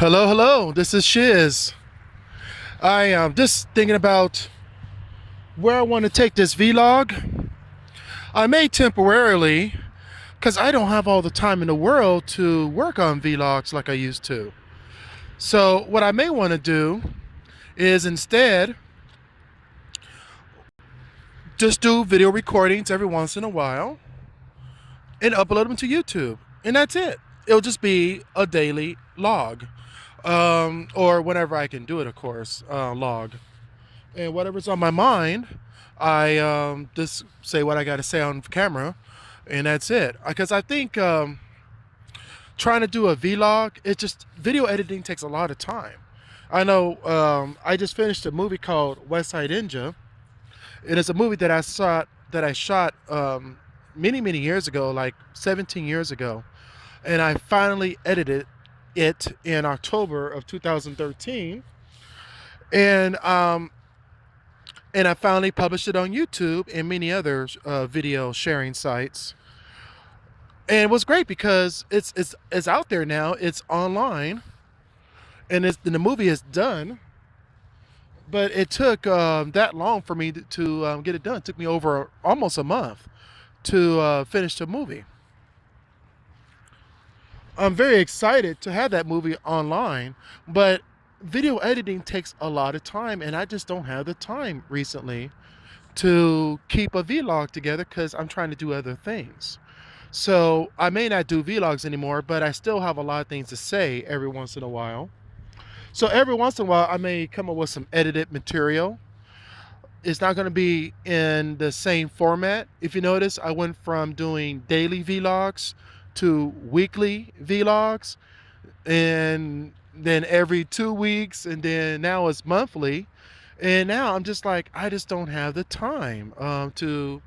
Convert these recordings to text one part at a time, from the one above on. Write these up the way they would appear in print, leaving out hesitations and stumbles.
Hello, hello. This is Shiz. I am just thinking about where I want to take this vlog. I may temporarily, because I don't have all the time in the world to work on vlogs like I used to. So what I may want to do is instead just do video recordings every once in a while and upload them to YouTube. And that's it. It'll just be a daily log. Or whenever I can do it, of course, log. And whatever's on my mind, I just say what I got to say on camera, and that's it. Because I think trying to do a vlog, it just video editing takes a lot of time. I know I just finished a movie called West Side Ninja, and it's a movie that I shot many years ago, like 17 years ago, and I finally edited it in October of 2013, and I finally published it on YouTube and many other video sharing sites. And it was great because it's out there now. It's online, and the movie is done. But it took that long for me to get it done. It took me over almost a month to finish the movie. I'm very excited to have that movie online, but video editing takes a lot of time, and I just don't have the time recently to keep a vlog together because I'm trying to do other things. So I may not do vlogs anymore, but I still have a lot of things to say every once in a while. So every once in a while, I may come up with some edited material. It's not going to be in the same format. If you notice, I went from doing daily vlogs to weekly vlogs, and then every 2 weeks, and then now it's monthly. And now I'm just like, I just don't have the time to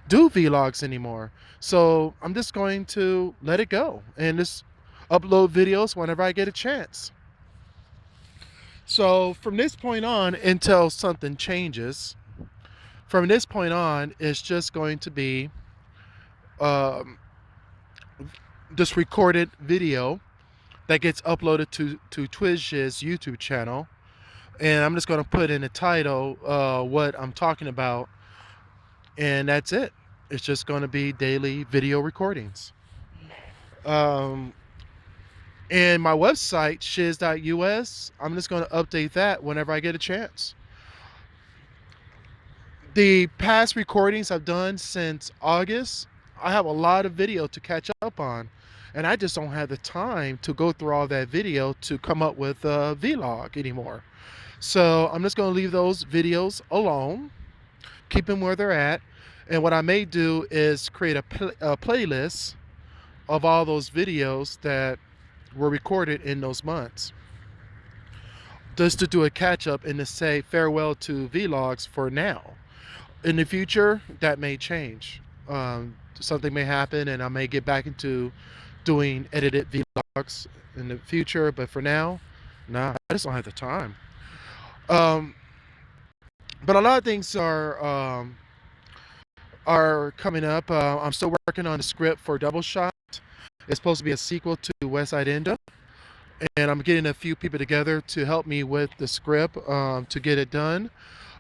do vlogs anymore. So I'm just going to let it go and just upload videos whenever I get a chance. So from this point on, until something changes, from this point on, it's just going to be um, this recorded video that gets uploaded to Twitch's YouTube channel. And I'm just going to put in the title what I'm talking about, and that's it. It's just going to be daily video recordings. Um, and my website, shiz.us, I'm just going to update that whenever I get a chance. The past recordings I've done since August, I have a lot of video to catch up on, and I just don't have the time to go through all that video to come up with a vlog anymore. So I'm just going to leave those videos alone, keep them where they're at, and what I may do is create a playlist of all those videos that were recorded in those months, just to do a catch up and to say farewell to vlogs for now. In the future, that may change. Something may happen, and I may get back into doing edited vlogs in the future. But for now, nah, I just don't have the time. Um, but a lot of things are coming up. I'm still working on the script for Double Shot. It's supposed to be a sequel to West Side Ninja, and I'm getting a few people together to help me with the script to get it done,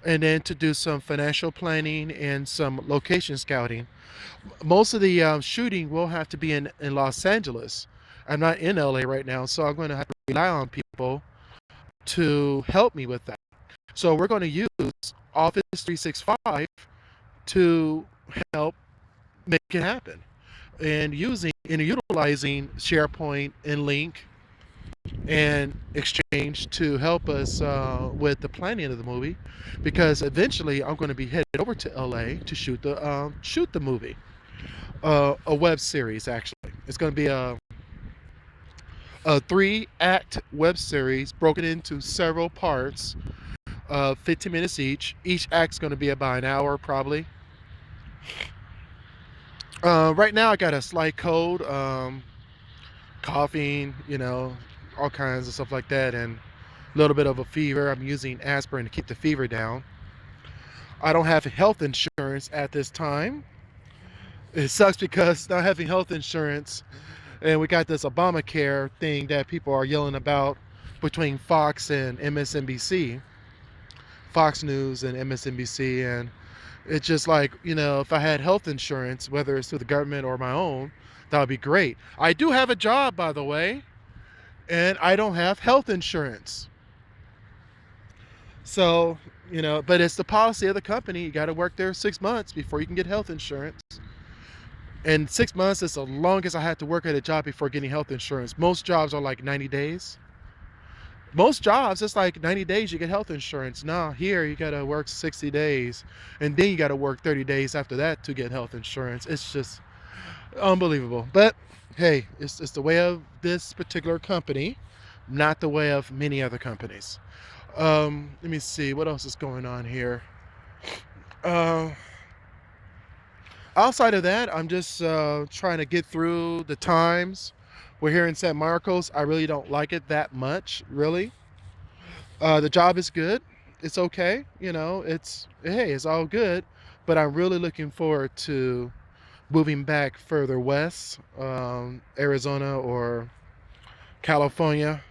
and then to do some financial planning and some location scouting. Most of the shooting will have to be in Los Angeles. I'm not in LA right now, so I'm going to have to rely on people to help me with that. So we're going to use Office 365 to help make it happen, and utilizing SharePoint and Link and Exchange to help us with the planning of the movie, because eventually I'm going to be headed over to LA to shoot the movie, a web series. Actually, it's going to be a 3-act web series broken into several parts, 15 minutes each. Each act's going to be about an hour probably. Right now I got a slight cold, coughing, all kinds of stuff like that, and a little bit of a fever. I'm using aspirin to keep the fever down. I don't have health insurance at this time. It sucks because not having health insurance, and we got this Obamacare thing that people are yelling about. between Fox and MSNBC, Fox News and MSNBC, and it's just like, if I had health insurance, whether it's through the government or my own, that would be great. I do have a job, by the way, and I don't have health insurance. So, but it's the policy of the company. You got to work there 6 months before you can get health insurance. And 6 months is the longest I had to work at a job before getting health insurance. Most jobs are like 90 days. Most jobs, it's like 90 days you get health insurance. Now, here you got to work 60 days. And then you got to work 30 days after that to get health insurance. It's just unbelievable. But hey, it's the way of this particular company, not the way of many other companies. Let me see what else is going on here. Outside of that, I'm just trying to get through the times. We're here in San Marcos. I really don't like it that much, really. The job is good. It's okay. It's all good. But I'm really looking forward to moving back further west, Arizona or California.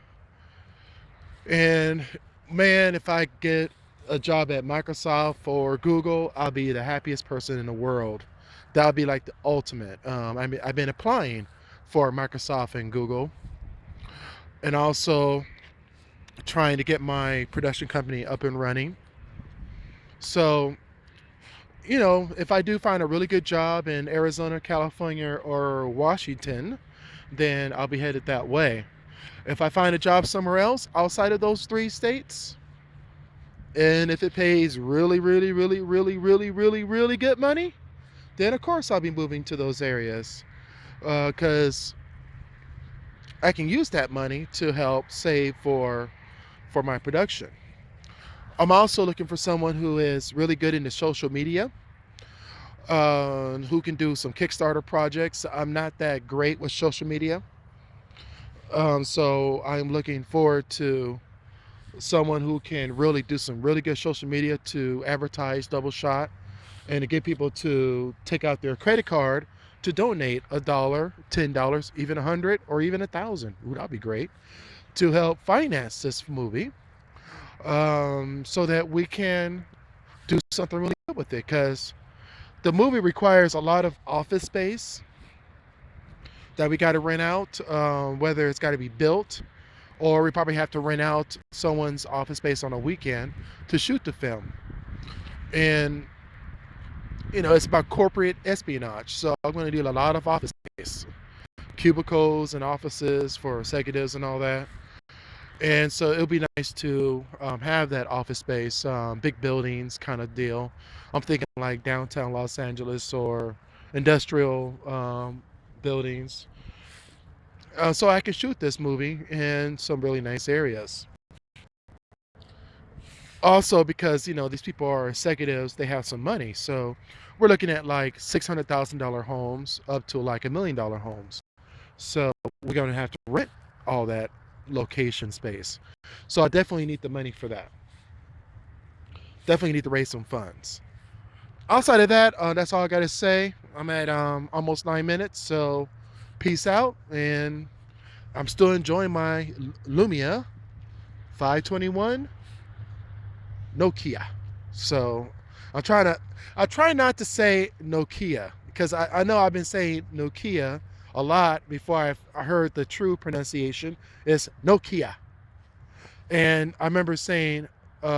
And man, if I get a job at Microsoft or Google, I'll be the happiest person in the world. That would be like the ultimate. I've been applying for Microsoft and Google, and also trying to get my production company up and running. So, if I do find a really good job in Arizona, California, or Washington, then I'll be headed that way. If I find a job somewhere else outside of those 3 states, and if it pays really, really, really, really, really, really, really good money, then of course I'll be moving to those areas, because I can use that money to help save for my production. I'm also looking for someone who is really good into social media, who can do some Kickstarter projects. I'm not that great with social media, so I'm looking forward to someone who can really do some really good social media to advertise Double Shot, and to get people to take out their credit card to donate $1, $10, even $100, or even $1,000. Ooh, that'd be great, to help finance this movie, so that we can do something really good with it. Because the movie requires a lot of office space that we got to rent out, whether it's got to be built, or we probably have to rent out someone's office space on a weekend to shoot the film. And it's about corporate espionage, so I'm going to need a lot of office space, cubicles and offices for executives and all that. And so it'll be nice to have that office space, big buildings kind of deal. I'm thinking like downtown Los Angeles or industrial buildings, so I can shoot this movie in some really nice areas. Also, because these people are executives, they have some money, so we're looking at like $600,000 homes up to like $1 million homes. So we're going to have to rent all that location space. So I definitely need the money for that. Definitely need to raise some funds. Outside of that, that's all I got to say. I'm at almost 9 minutes, so peace out. And I'm still enjoying my Lumia 521 Nokia. So I try not to say Nokia, because I know I've been saying Nokia a lot before I heard the true pronunciation is Nokia. And I remember saying, see,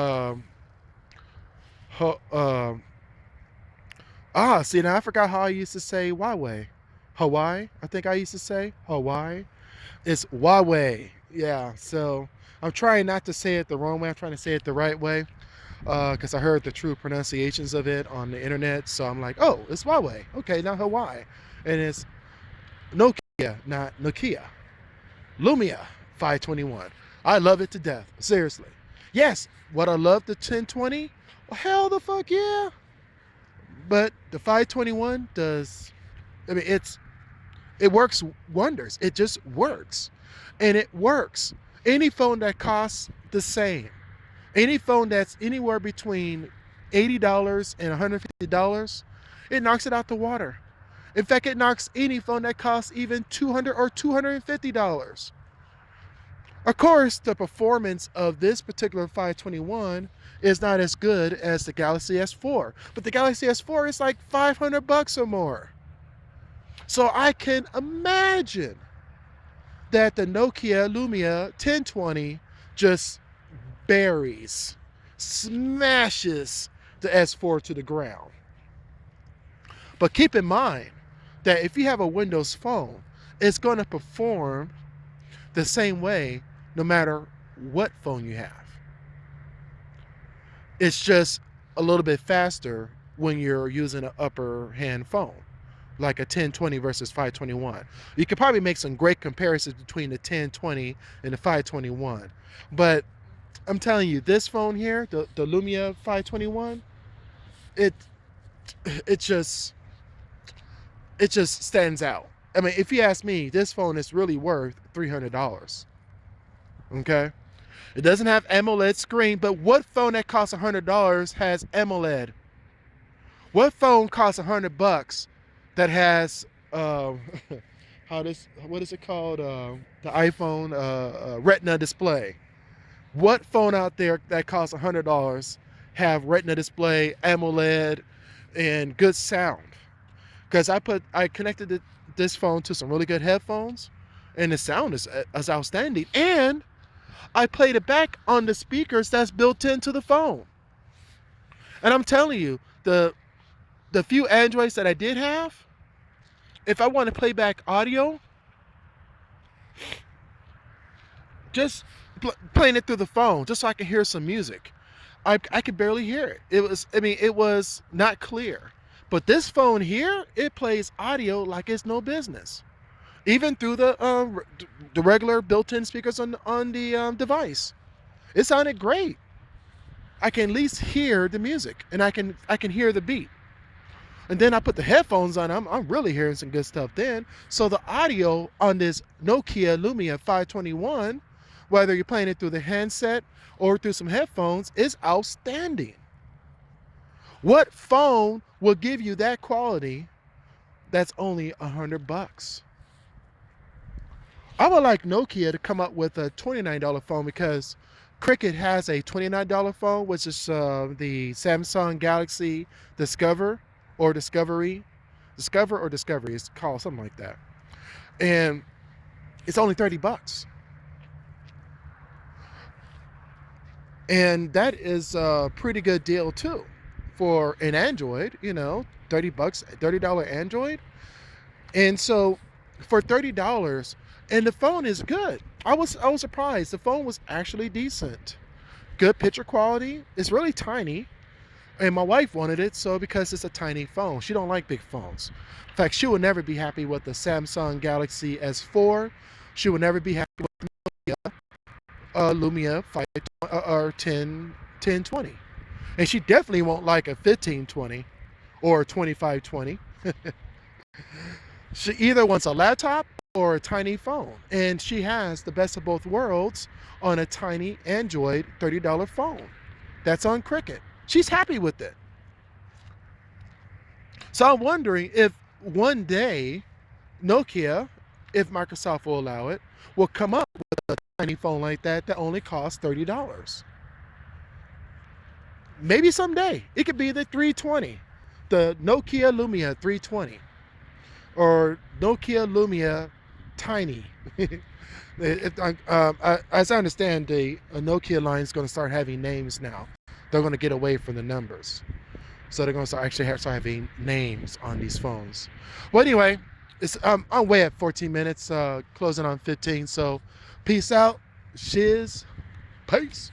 now I forgot how I used to say Huawei. Hawaii, I think I used to say Hawaii. It's Huawei. Yeah, so I'm trying not to say it the wrong way. I'm trying to say it the right way, because I heard the true pronunciations of it on the internet. So I'm like, oh, it's Huawei. Okay, not Hawaii. And it's Nokia, not Nokia. Lumia 521. I love it to death. Seriously. Yes, what I love the 1020? Well, hell the fuck yeah. But the 521 does, it works wonders. It just works. And it works. Any phone that costs the same, any phone that's anywhere between $80 and $150, it knocks it out the water. In fact, it knocks any phone that costs even $200 or $250. Of course, the performance of this particular 521 is not as good as the Galaxy S4, but the Galaxy S4 is like 500 bucks or more. So I can imagine that the Nokia Lumia 1020 just buries, smashes the S4 to the ground. But keep in mind that if you have a Windows phone, it's going to perform the same way no matter what phone you have. It's just a little bit faster when you're using an upper hand phone, like a 1020 versus 521. You could probably make some great comparisons between the 1020 and the 521. But I'm telling you, this phone here, the Lumia 521, it it just it just stands out. I mean, if you ask me, this phone is really worth $300. Okay? It doesn't have AMOLED screen, but what phone that costs $100 has AMOLED? What phone costs $100 that has what is it called? The iPhone Retina display. What phone out there that costs $100 have Retina display, AMOLED, and good sound? Because I connected this phone to some really good headphones, and the sound is outstanding. And I played it back on the speakers that's built into the phone. And I'm telling you, the few Androids that I did have, if I want to play back audio, just playing it through the phone, just so I can hear some music, I could barely hear it. It was not clear. But this phone here, it plays audio like it's no business, even through the regular built-in speakers on the device. It sounded great. I can at least hear the music, and I can hear the beat. And then I put the headphones on. I'm really hearing some good stuff then. So the audio on this Nokia Lumia 521, whether you're playing it through the handset or through some headphones, is outstanding. What phone will give you that quality that's only $100? I would like Nokia to come up with a $29 phone, because Cricket has a $29 phone, which is the Samsung Galaxy Discover or Discovery. Discover or Discovery, it's called something like that. And it's only $30. And that is a pretty good deal too for an Android, $30, $30 Android. And so for $30, and the phone is good. I was surprised. The phone was actually decent. Good picture quality. It's really tiny. And my wife wanted it because it's a tiny phone. She don't like big phones. In fact, she would never be happy with the Samsung Galaxy S4. She would never be happy with the Lumia 5 or 1020. And she definitely won't like a 1520 or a 2520. She either wants a laptop or a tiny phone. And she has the best of both worlds on a tiny Android $30 phone that's on Cricket. She's happy with it. So I'm wondering if one day Nokia, if Microsoft will allow it, will come up with a tiny phone like that only costs $30. Maybe someday. It could be the 320, the Nokia Lumia 320, or Nokia Lumia Tiny. As I understand, the Nokia line is going to start having names now. They're going to get away from the numbers. So they're going to start having names on these phones. Well, anyway, I'm way at 14 minutes, closing on 15. So peace out. Shiz. Peace.